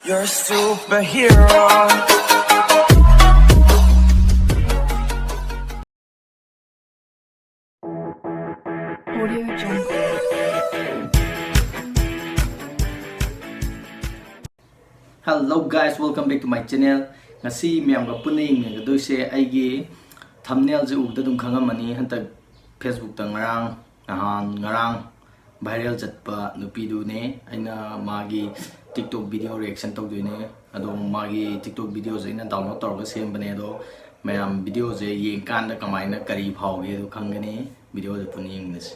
You're a superhero. Audio Jungle. Hello guys, welcome back to my channel. Ngasi miyam ga puning ga do se aigi thumbnail je ugda dum khangamani hantak Facebook ta ngarang viral chatpa nupi du ne aina magi TikTok video reaction tok du ne ado magi TikTok videos aina download tor ga sem bane do mayam video je yeng kan da kamaina kari phau ge do khangani video je puning nes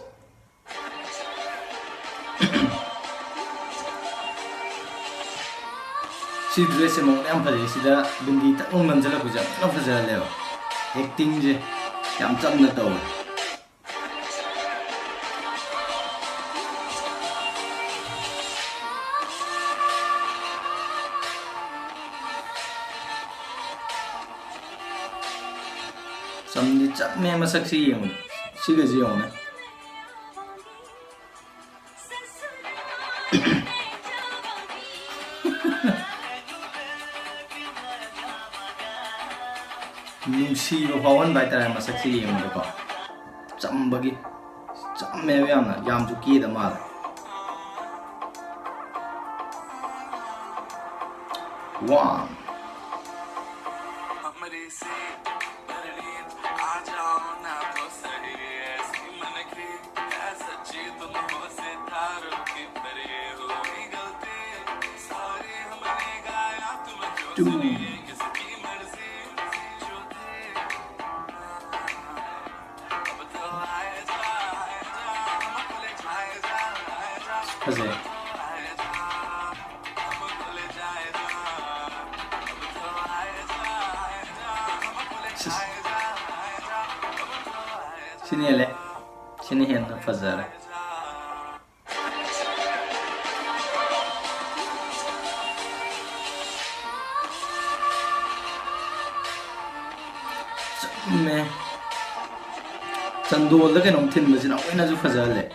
si dress mo yam phale sida bindi ta ong man jala buja na phajala leo acting je yam cham na taw samni chap me masak si yeng si ga ji yong na nusiba pawan bai tara masak si yeng de ko chambagi chamme yam ju ki da mal one two Kasi sini le sini hen na fazara me chandol da kenom thin ba sina oina ju fazara le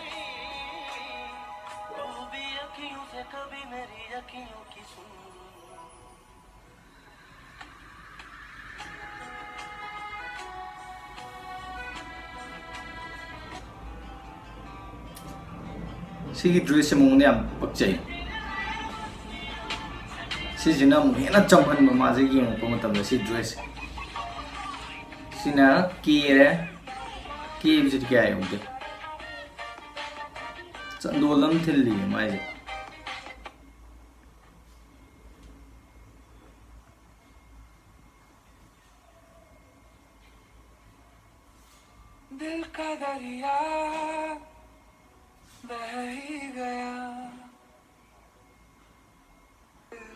Sigi dress mo ne am pakchai si jina mo hena chonghan ma ma je yeng ko matam si dress sina ki re ki bijit kya ai unde chandolam thilli mai je दिल का दरिया बह ही गया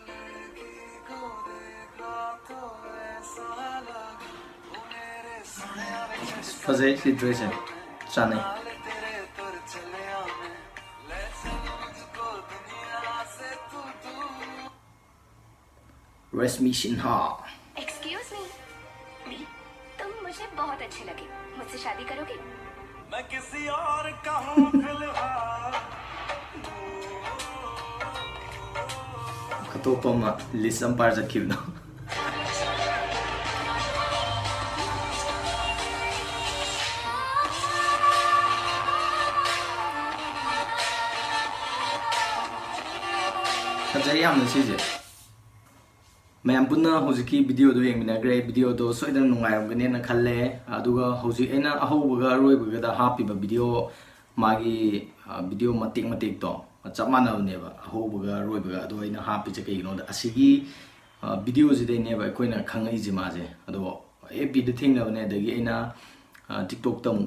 लड़की को देखा तो ऐसा लगा वो मेरे साया में Fazay si dress hai chane तेरे तुर चले आने ले चलो मुझको दुनिया से तू दूर Reshmee Sinha एक्सक्यूज मी तुम मुझे बहुत अच्छे लगे मुझसे शादी करोगे मैं किसी और का हूँ फिलहाल Katopa ma list ang para sa queue no Fazay yam na si je mayam punna hojiki video do yeng minagre video do soidan nungai gane na khalle aduga hoji ena ahobaga roibaga da happy ba video magi video matik to chamana ne ba ahobaga roibaga do ina happy je kai no da asigi video ji de ne ba koina khangai ji ma je ado fb de thing na ne da gi ina tiktok tam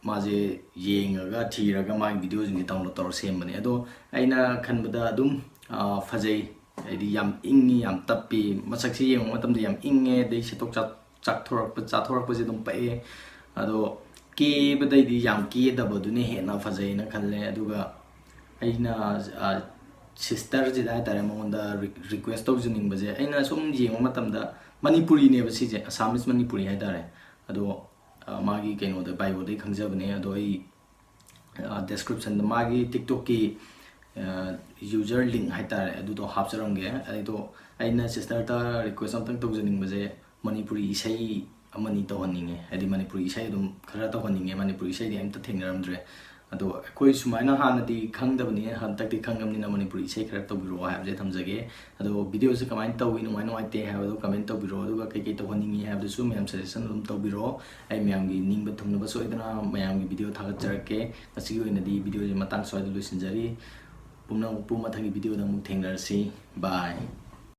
ma je yengaga thiraga ma video ji download tor sem bane ado aina khanbada adum fazai adi yam ingi yam tapi masak si yeng matam de yam inge de setok chak thorak pa je dum pa e ado ke badai di yam ke da bodu ne he na fazai na khalle aduga aina sister ji da tare mo da request tok juning baje aina sum yeng matam da Manipuri ne ba si je Assamese Manipuri hai tare ado magi keno da bio de khangjabne ado ai description da magi TikTok ki user link ꯍꯥꯏꯇꯥꯔꯦ ꯑꯗꯨꯗꯣ ꯍꯥꯞꯆꯔꯝꯒꯦ ꯑꯩꯗꯣ ꯑꯩꯅ ꯁꯤꯁꯇꯔꯗ request ꯑꯝꯇꯪ ꯇꯧꯖꯅꯤꯡꯕꯁꯦ ꯃꯅꯤꯄꯨꯔꯤ ꯏꯁꯩ ꯑꯃꯅꯤ ꯇꯧꯍꯟꯅꯤꯡꯉꯦ ꯍꯥꯏꯗꯤ ꯃꯅꯤꯄꯨꯔꯤ ꯏꯁꯩ ꯑꯗꯨꯝ ꯈꯔ ꯇꯧꯍꯟꯅꯤꯡꯉꯦ ꯃꯅꯤꯄꯨꯔꯤ ꯏꯁꯩꯗꯤ ꯑꯝꯇ ꯊꯦꯡꯅꯔꯝꯗ꯭ꯔꯦ ꯑꯗꯣ ꯑꯩꯈꯣꯏ ꯁꯨꯃꯥꯏꯅ ꯍꯥꯟꯅꯗꯤ ꯈꯪꯗꯕꯅꯤ ꯍꯟꯗꯛꯇꯤ ꯈꯪꯉꯕꯅꯤꯅ ꯃꯅꯤꯄꯨꯔꯤ ꯏꯁꯩ ꯈꯔ ꯇꯧꯕꯤꯔꯛꯑꯣ ꯍꯥꯏꯕꯁꯦ ꯊꯝꯖꯒꯦ ꯑꯗꯣ ꯚꯤꯗꯤꯑꯣꯁꯦ ꯀꯃꯥꯏꯅ ꯇꯧꯏ ꯅꯨꯡꯉꯥꯏꯇꯦ ꯍꯥꯏꯕꯗꯣ ꯀꯃꯦꯟ ꯇꯧꯕꯤꯔꯛꯑꯣ ꯑꯗꯨꯒ ꯀꯩꯀꯩ ꯇꯧꯍꯟꯅꯤꯡꯉꯤ ꯍꯥꯏꯕꯗꯨꯁꯨ ꯃꯌꯥꯝ ꯁꯖꯦꯁꯟ ꯑꯗꯨꯝ ꯇꯧꯕꯤꯔꯛꯑꯣ ꯑꯩ ꯃꯌꯥꯝꯒꯤ ꯅꯤꯡꯕ ꯊꯨꯡꯅꯕ ꯁꯣꯏꯗꯅ ꯃꯌꯥꯝꯒꯤ ꯚꯤꯗꯤꯑꯣ ꯊꯥꯒꯠꯆꯔꯛꯀꯦ ꯉꯁꯤꯒꯤ ꯑꯣꯏꯅꯗꯤ ꯚꯤꯗꯤꯑꯣꯁꯦ ꯃꯇꯥꯡ ꯁ꯭ꯋꯥꯏꯗ ꯂꯣꯏꯁꯤꯟꯖꯔꯤ ꯄꯨꯝꯅꯃꯛꯄꯨ ꯃꯊꯪꯒꯤ ꯚꯤꯗꯤꯑꯣꯗ ꯑꯃꯨꯛ ꯊꯦꯡꯅꯔꯁꯤ ꯕꯥꯏ